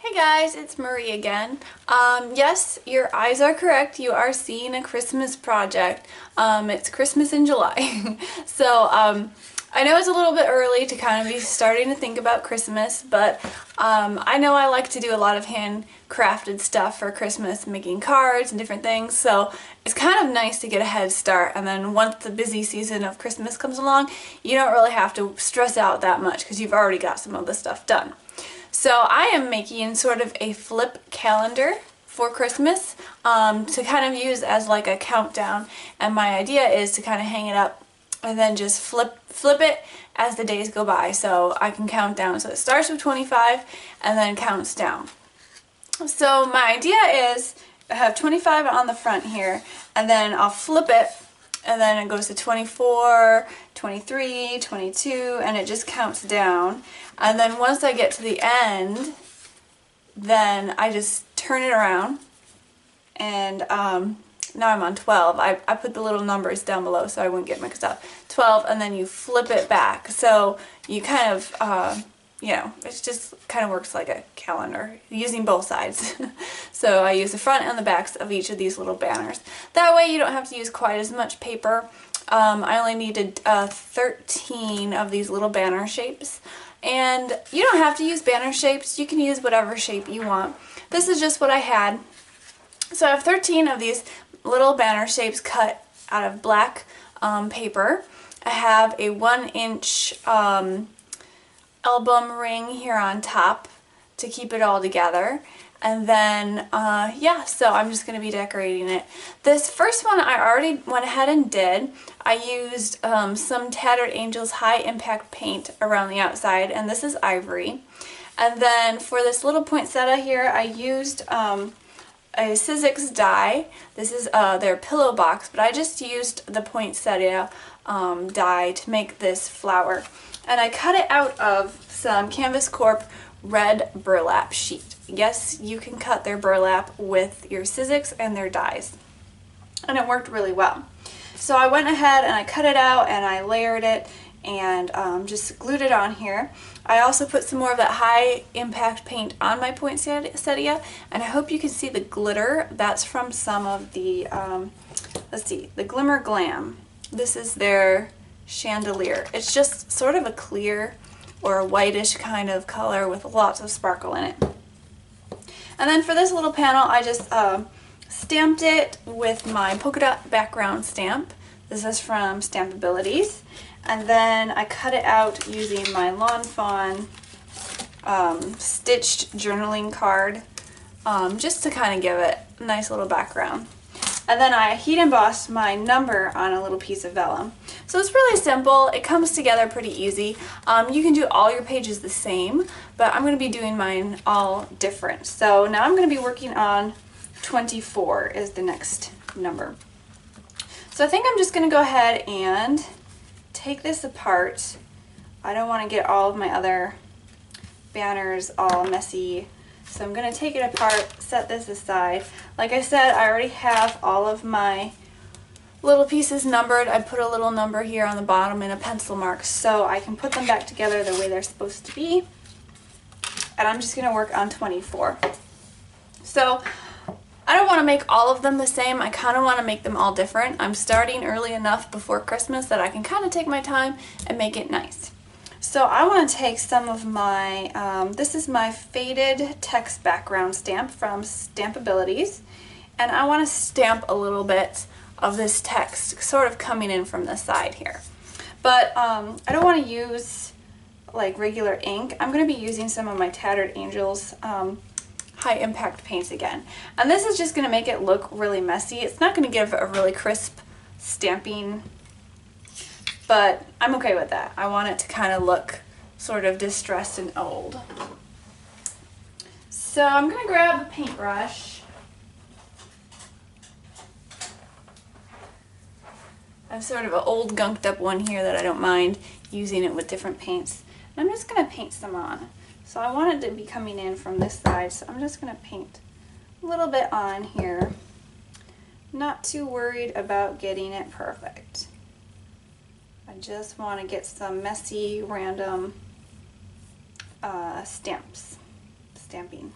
Hey guys, it's Marie again. Yes, your eyes are correct. You are seeing a Christmas project. It's Christmas in July. I know it's a little bit early to kind of be starting to think about Christmas, but I know I like to do a lot of handcrafted stuff for Christmas, making cards and different things, so it's kind of nice to get a head start, and then once the busy season of Christmas comes along, you don't really have to stress out that much because you've already got some of the stuff done. So I am making sort of a flip calendar for Christmas to kind of use as like a countdown, and my idea is to kind of hang it up and then just flip it as the days go by so I can count down. So it starts with 25 and then counts down. So my idea is I have 25 on the front here, and then I'll flip it and then it goes to 24, 23, 22, and it just counts down. And then once I get to the end, then I just turn it around, and now I'm on 12. I put the little numbers down below so I wouldn't get mixed up. 12, and then you flip it back. So you kind of, it just kind of works like a calendar, using both sides. So I use the front and the backs of each of these little banners. That way you don't have to use quite as much paper. I only needed 13 of these little banner shapes. And you don't have to use banner shapes, you can use whatever shape you want. This is just what I had. So I have 13 of these little banner shapes cut out of black paper. I have a 1-inch album ring here on top to keep it all together. And then, so I'm just going to be decorating it. This first one I already went ahead and did. I used some Tattered Angels high impact paint around the outside, and this is ivory. And then for this little poinsettia here, I used a Sizzix die. This is their pillow box, but I just used the poinsettia die to make this flower. And I cut it out of some Canvas Corp red burlap sheet. Yes, you can cut their burlap with your Sizzix and their dies. And it worked really well. So I went ahead and I cut it out and I layered it and just glued it on here. I also put some more of that high impact paint on my poinsettia, and I hope you can see the glitter. That's from some of the, the Glimmer Glam. This is their chandelier. It's just sort of a clear or a whitish kind of color with lots of sparkle in it. And then for this little panel, I just stamped it with my polka dot background stamp. This is from Stampabilities. And then I cut it out using my Lawn Fawn stitched journaling card, just to kind of give it a nice little background. And then I heat embossed my number on a little piece of vellum. So it's really simple. It comes together pretty easy. You can do all your pages the same, but I'm going to be doing mine all different. So now I'm going to be working on 24 is the next number. So I think I'm just going to go ahead and take this apart. I don't want to get all of my other banners all messy. So I'm going to take it apart, set this aside. Like I said, I already have all of my little pieces numbered. I put a little number here on the bottom and a pencil mark so I can put them back together the way they're supposed to be. And I'm just going to work on 24. So I don't want to make all of them the same. I kind of want to make them all different. I'm starting early enough before Christmas that I can kind of take my time and make it nice. So I want to take some of my, this is my faded text background stamp from Stampabilities, and I want to stamp a little bit of this text sort of coming in from the side here. But I don't want to use like regular ink. I'm going to be using some of my Tattered Angels high impact paints again. And this is just going to make it look really messy. It's not going to give a really crisp stamping, but I'm okay with that. I want it to kind of look sort of distressed and old. So I'm going to grab a paintbrush. I have sort of an old gunked up one here that I don't mind using it with different paints. And I'm just going to paint some on. So I want it to be coming in from this side, so I'm just going to paint a little bit on here. Not too worried about getting it perfect. I just want to get some messy, random stamping.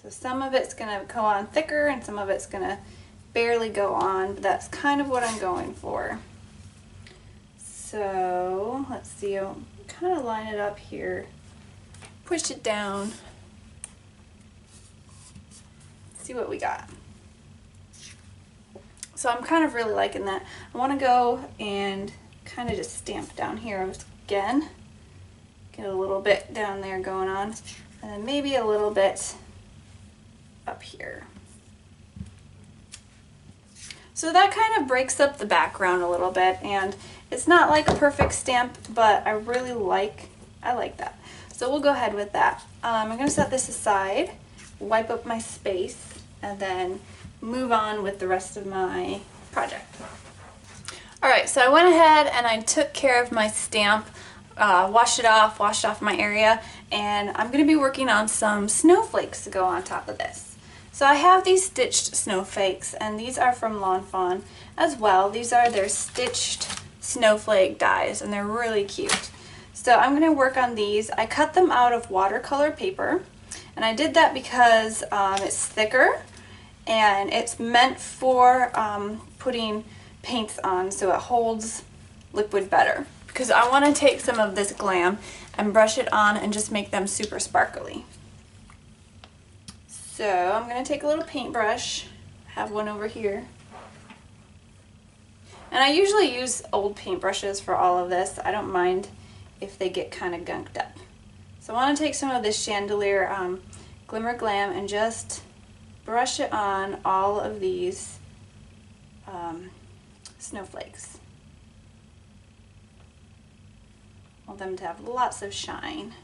So some of it's going to go on thicker and some of it's going to barely go on, but that's kind of what I'm going for. So let's see, I'll kind of line it up here, push it down, see what we got. So I'm kind of really liking that. I want to go and kind of just stamp down here again, get a little bit down there going on, and then maybe a little bit up here. So that kind of breaks up the background a little bit, and it's not like a perfect stamp, but I really like that. So we'll go ahead with that. I'm going to set this aside, wipe up my space, and then move on with the rest of my project. Alright, so I went ahead and I took care of my stamp, washed off my area, and I'm going to be working on some snowflakes to go on top of this. So I have these stitched snowflakes, and these are from Lawn Fawn as well. These are their stitched snowflake dies, and they're really cute. So I'm going to work on these. I cut them out of watercolor paper, and I did that because it's thicker and it's meant for putting paints on, so it holds liquid better. Because I want to take some of this glam and brush it on and just make them super sparkly. So I'm going to take a little paintbrush, I have one over here, and I usually use old paintbrushes for all of this. I don't mind if they get kind of gunked up. So I want to take some of this Chandelier Glimmer Glam and just brush it on all of these snowflakes. I want them to have lots of shine.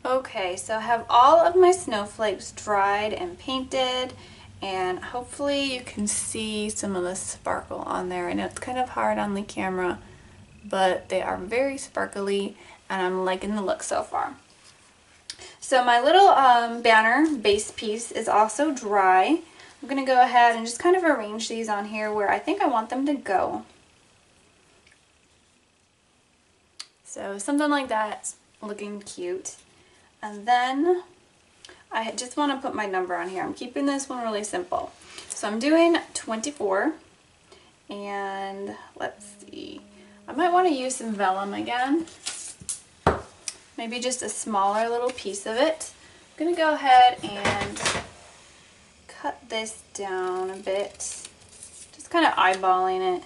Okay, so I have all of my snowflakes dried and painted, and hopefully you can see some of the sparkle on there. I know it's kind of hard on the camera, but they are very sparkly and I'm liking the look so far. So my little banner base piece is also dry. I'm going to go ahead and just kind of arrange these on here where I think I want them to go. So something like that, looking cute. And then I just want to put my number on here. I'm keeping this one really simple. So I'm doing 24, and let's see, I might want to use some vellum again. Maybe just a smaller little piece of it. I'm going to go ahead and cut this down a bit. Just kind of eyeballing it.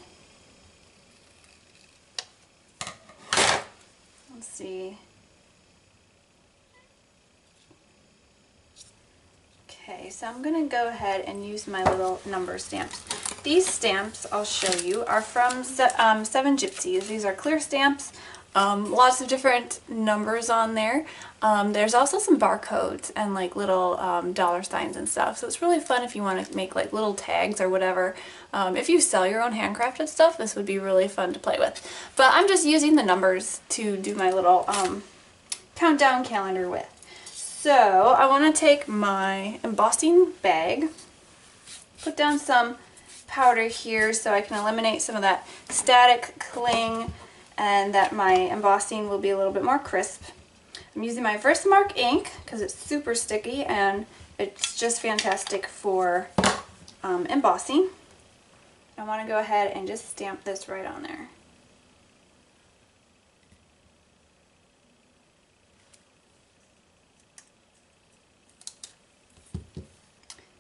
Let's see. Okay, so I'm going to go ahead and use my little number stamps. These stamps, I'll show you, are from Seven Gypsies. These are clear stamps, lots of different numbers on there. There's also some barcodes and like little dollar signs and stuff, so it's really fun if you want to make like little tags or whatever. If you sell your own handcrafted stuff, this would be really fun to play with. But I'm just using the numbers to do my little countdown calendar with. So I want to take my embossing bag, put down some powder here so I can eliminate some of that static cling and that my embossing will be a little bit more crisp. I'm using my Versamark ink because it's super sticky and it's just fantastic for embossing. I want to go ahead and just stamp this right on there.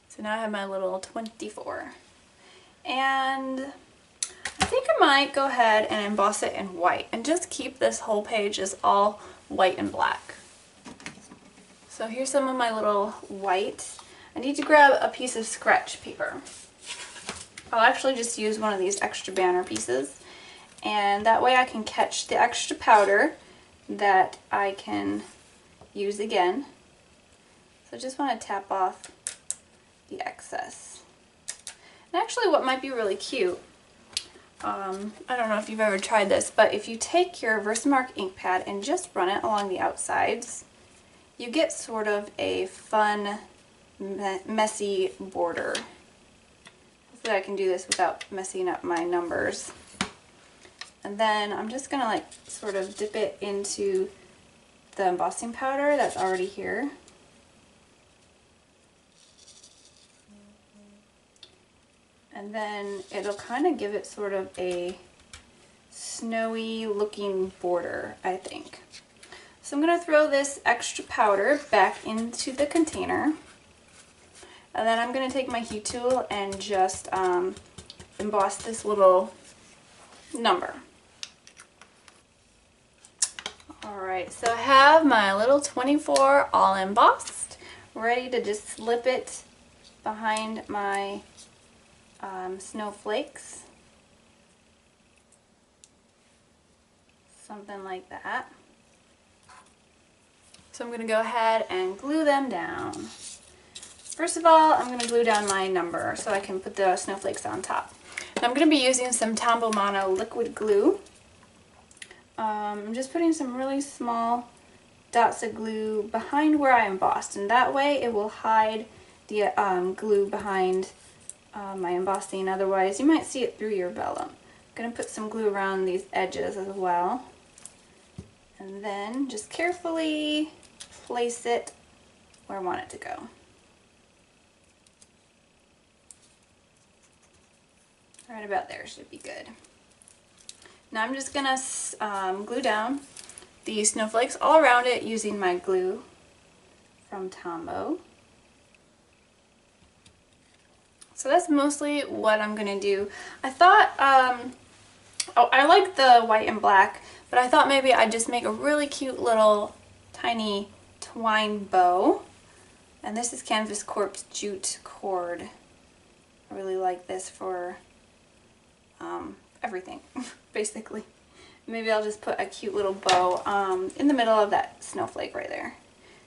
So now I have my little 24. And I think I might go ahead and emboss it in white and just keep this whole page as all white and black. So here's some of my little white. I need to grab a piece of scratch paper. I'll actually just use one of these extra banner pieces, and that way I can catch the extra powder that I can use again. So I just want to tap off the excess. And actually what might be really cute, I don't know if you've ever tried this, but if you take your Versamark ink pad and just run it along the outsides, you get sort of a fun, messy border. Hopefully I can do this without messing up my numbers. And then I'm just going to like sort of dip it into the embossing powder that's already here. and then it'll kind of give it sort of a snowy looking border, I think. So I'm going to throw this extra powder back into the container, and then I'm going to take my heat tool and just emboss this little number. Alright, so I have my little 24 all embossed, ready to just slip it behind my snowflakes. Something like that. So I'm going to go ahead and glue them down. First of all, I'm going to glue down my number so I can put the snowflakes on top. Now I'm going to be using some Tombow Mono liquid glue. I'm just putting some really small dots of glue behind where I embossed, and that way it will hide the glue behind my embossing. Otherwise you might see it through your vellum. I'm going to put some glue around these edges as well, and then just carefully place it where I want it to go. Right about there should be good. Now I'm just going to glue down the snowflakes all around it using my glue from Tombow. So that's mostly what I'm going to do. I thought, oh, I like the white and black, but I thought maybe I'd just make a really cute little tiny twine bow. And this is Canvas Corp's jute cord. I really like this for everything, basically. Maybe I'll just put a cute little bow in the middle of that snowflake right there,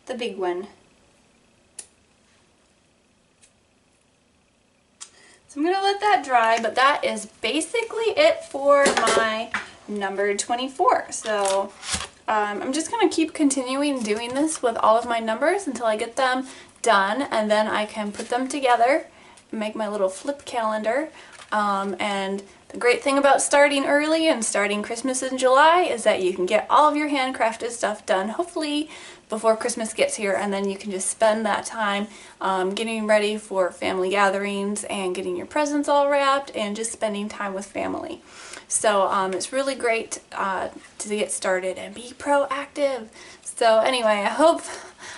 the big one. So I'm going to let that dry, but that is basically it for my number 24. So I'm just going to keep continuing doing this with all of my numbers until I get them done, and then I can put them together and make my little flip calendar. And the great thing about starting early and starting Christmas in July is that you can get all of your handcrafted stuff done, hopefully before Christmas gets here, and then you can just spend that time getting ready for family gatherings and getting your presents all wrapped and just spending time with family. So it's really great to get started and be proactive. So anyway,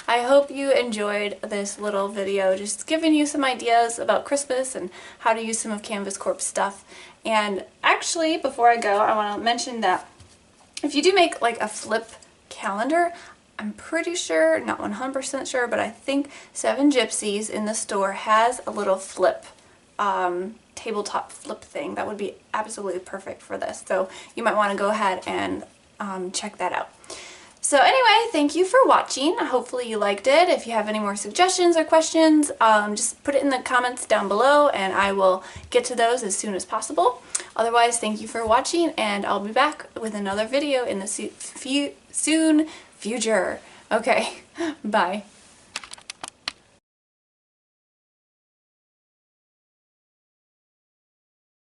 I hope you enjoyed this little video, just giving you some ideas about Christmas and how to use some of Canvas Corp stuff. And actually, before I go, I want to mention that if you do make like a flip calendar, I'm pretty sure, not 100% sure, but I think Seven Gypsies in the store has a little flip, tabletop flip thing that would be absolutely perfect for this. So you might want to go ahead and check that out. So anyway, thank you for watching. Hopefully you liked it. If you have any more suggestions or questions, just put it in the comments down below and I will get to those as soon as possible. Otherwise, thank you for watching, and I'll be back with another video in the soon future. Okay, bye.